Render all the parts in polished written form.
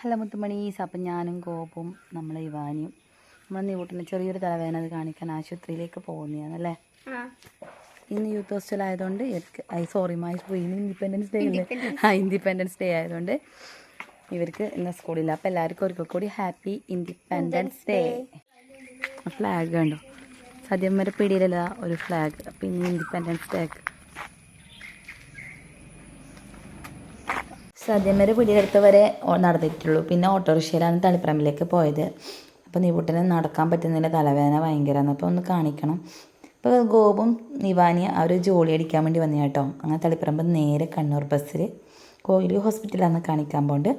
Hello മുത്തുമണീസ്. അപ്പം ഞാനും കോപ്പും നമ്മളെ ഇവാനിയും നമ്മളെ നീവൂട്ടിന് ചെറിയൊരു തലവേദന അത് കാണിക്കാൻ ആശുപത്രിയിലേക്ക് പോകുന്നതാണല്ലേ. ഇന്ന് യൂത്ത് ഹോസ്റ്റലായതുകൊണ്ട് ഇന്ന് ഇൻഡിപെൻഡൻസ് ഡേ അല്ലേ. ഇൻഡിപെൻഡൻസ് ഡേ ആയതുകൊണ്ട് ഇവർക്ക് ഇന്ന് സ്കൂളില്ല. അപ്പോൾ എല്ലാവർക്കും ഒരിക്കൽ കൂടി ഹാപ്പി ഇൻഡിപെൻഡൻസ് ഡേ. ഫ്ലാഗ് കണ്ടോ, സദ്യം വരെ പിടിയിലല്ല ഒരു ഫ്ലാഗ്. അപ്പം ഇന്ന് ഇൻഡിപെൻഡൻസ് ഡേ സദ്യമേരെ പിടിയെടുത്തവരെ നടന്നിട്ടുള്ളൂ. പിന്നെ ഓട്ടോറിക്ഷയിലാണ് തളിപ്പറമ്പിലേക്ക് പോയത്. അപ്പോൾ നീവൂട്ടിന് നടക്കാൻ പറ്റുന്നില്ല, തലവേദന ഭയങ്കരമാണ്. അപ്പോൾ ഒന്ന് കാണിക്കണം. ഇപ്പോൾ ഗോപും നിവാനി അവർ ജോലി അടിക്കാൻ വേണ്ടി വന്നു കേട്ടോ. അങ്ങനെ തളിപ്പറമ്പ് നേരെ കണ്ണൂർ ബസ്സിൽ കോയിലി ഹോസ്പിറ്റലാണ് കാണിക്കാൻ പോകുന്നത്.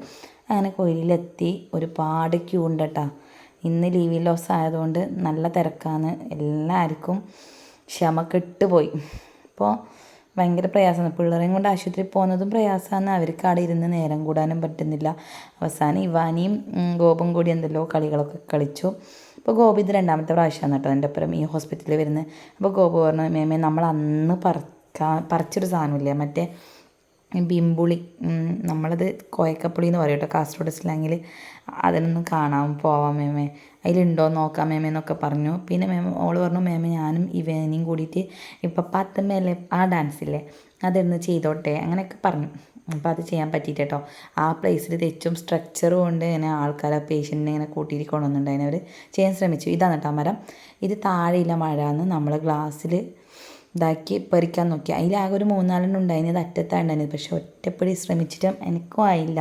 അങ്ങനെ കോയിലിലെത്തി. ഒരുപാട് ക്യൂ ഉണ്ട് കേട്ടോ. ഇന്ന് ലീവ് ലോസ് ആയതുകൊണ്ട് നല്ല തിരക്കാണ്. എല്ലാവർക്കും ക്ഷമ കെട്ടുപോയി. അപ്പോൾ ഭയങ്കര പ്രയാസമാണ്. പിള്ളേരെയും കൊണ്ട് ആശുപത്രിയിൽ പോകുന്നതും പ്രയാസമാണ്. അവർക്ക് അവിടെ ഇരുന്ന് നേരം കൂടാനും പറ്റുന്നില്ല. അവസാനം ഇവാനിയും ഗോപും കൂടി എന്തെല്ലോ കളികളൊക്കെ കളിച്ചു. അപ്പോൾ ഗോപു ഇത് രണ്ടാമത്തെ പ്രാവശ്യമാണ് കേട്ടോ എൻ്റെ ഒപ്പം ഈ ഹോസ്പിറ്റലിൽ വരുന്നത്. അപ്പോൾ ഗോപു പറഞ്ഞു, മേമേ നമ്മൾ അന്ന് പറിച്ചൊരു സാധനമില്ലേ, മറ്റേ ബിംബുളി, നമ്മളത് കോയക്കപ്പുളി എന്ന് പറയും കേട്ടോ കാസർഗോഡ് സ്ലാങ്ങിൽ. അതിനൊന്ന് കാണാൻ പോവാം മേമേ, അതിലുണ്ടോ നോക്കാം മേമേ എന്നൊക്കെ പറഞ്ഞു. പിന്നെ ഓള് പറഞ്ഞു, മേമേ ഞാനും ഇവനെയും കൂടിയിട്ട് ഇപ്പം 10 മേലെ ആ ഡാൻസില്ലേ അതൊന്ന് ചെയ്തോട്ടെ അങ്ങനെയൊക്കെ പറഞ്ഞു. അപ്പോൾ അത് ചെയ്യാൻ പറ്റിയിട്ട് കേട്ടോ. ആ പ്ലേസിൽ തെച്ചും സ്ട്രക്ചറും കൊണ്ട് ഇങ്ങനെ ആൾക്കാരെ പേഷ്യൻറ്റിനെ ഇങ്ങനെ കൂട്ടിയിട്ട് കൊണ്ടുവന്നിട്ടുണ്ടായിരുന്നു. അവർ ചെയ്യാൻ ശ്രമിച്ചു. ഇതാണ് കേട്ടോ മരം. ഇത് താഴെയില്ല മഴ എന്ന് നമ്മൾ ഗ്ലാസ്സിൽ ഇതാക്കി പറിക്കാൻ നോക്കി. അതിലാകെ ഒരു 3-4 ഉണ്ടായിരുന്നു. അത് അറ്റത്താണ്ടായിരുന്നത്. പക്ഷെ ഒറ്റപ്പടി ശ്രമിച്ചിട്ടും എനിക്കും ആയില്ല.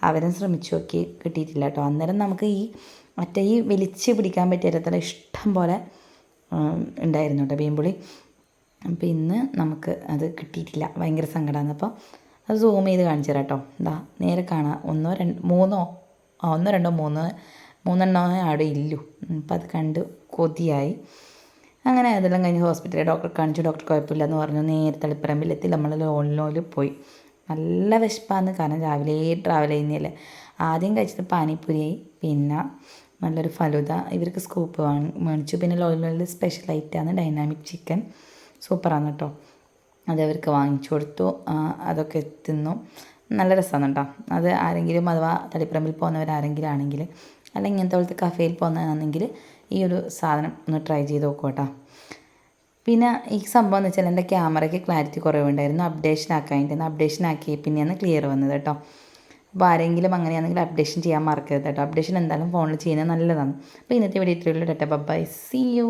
അവരും ശ്രമിച്ചു നോക്കി, കിട്ടിയിട്ടില്ല കേട്ടോ. അന്നേരം നമുക്ക് ഈ വലിച്ച് പിടിക്കാൻ പറ്റിയ ഇഷ്ടം പോലെ ഉണ്ടായിരുന്നു കേട്ടോ ബീമ്പുളി. അപ്പോൾ ഇന്ന് നമുക്ക് അത് കിട്ടിയിട്ടില്ല. ഭയങ്കര സങ്കടമാണ്. അപ്പോൾ അത് സൂം ചെയ്ത് കാണിച്ചു തരാം കേട്ടോ. എന്താ നേരെ കാണാം. 1, 2, 3 അവിടെ ഇല്ലു. അപ്പോൾ അത് കണ്ട് കൊതിയായി. അങ്ങനെ അതെല്ലാം കഴിഞ്ഞ് ഹോസ്പിറ്റലിൽ ഡോക്ടറെ കാണിച്ചു. ഡോക്ടർ കുഴപ്പമില്ല എന്ന് പറഞ്ഞു. നേരെ തളിപ്പറമ്പിലെത്തി. നമ്മൾ ലോണിൽ പോയി. നല്ല വിശപ്പാന്ന്, കാരണം രാവിലെ ട്രാവൽ ചെയ്യുന്നതല്ലേ. ആദ്യം കഴിച്ചത് പാനിപ്പൂരിയായി, പിന്നെ നല്ലൊരു ഫലൂദ, ഇവർക്ക് സ്കൂപ്പ് മേടിച്ചു. പിന്നെ ലോയിൽ സ്പെഷ്യൽ ഐറ്റമാണ് ഡൈനാമിക് ചിക്കൻ, സൂപ്പറാണ് കേട്ടോ. അത് അവർക്ക് വാങ്ങിച്ചു കൊടുത്തു. അതൊക്കെ തിന്നു. നല്ല രസമാണ് കേട്ടോ. അത് ആരെങ്കിലും അഥവാ തളിപ്പറമ്പിൽ പോകുന്നവരാരെങ്കിലും ആണെങ്കിൽ, അല്ലെങ്കിൽ ഇങ്ങനത്തെ പോലത്തെ കഫേയിൽ പോകുന്നതാണെങ്കിൽ ഈ ഒരു സാധനം ഒന്ന് ട്രൈ ചെയ്ത് നോക്കൂ കേട്ടോ. പിന്നെ ഈ സംഭവം എന്ന് വെച്ചാൽ എൻ്റെ ക്യാമറയ്ക്ക് ക്ലാരിറ്റി കുറവുണ്ടായിരുന്നു. അപ്ഡേഷൻ ആക്കാനായിരുന്നു. അപ്ഡേഷൻ ആക്കി പിന്നെയാണ് ക്ലിയർ വന്നത് കേട്ടോ. അപ്പോൾ ആരെങ്കിലും അങ്ങനെയാണെങ്കിൽ അപ്ഡേഷൻ ചെയ്യാൻ മറക്കരുത് കേട്ടോ. അപ്ഡേഷൻ എന്തായാലും ഫോണിൽ ചെയ്യുന്നത് നല്ലതാണ്. അപ്പോൾ ഇന്നത്തെ വീഡിയോ ഇത്രയുള്ള ഡാറ്റ. By, see you.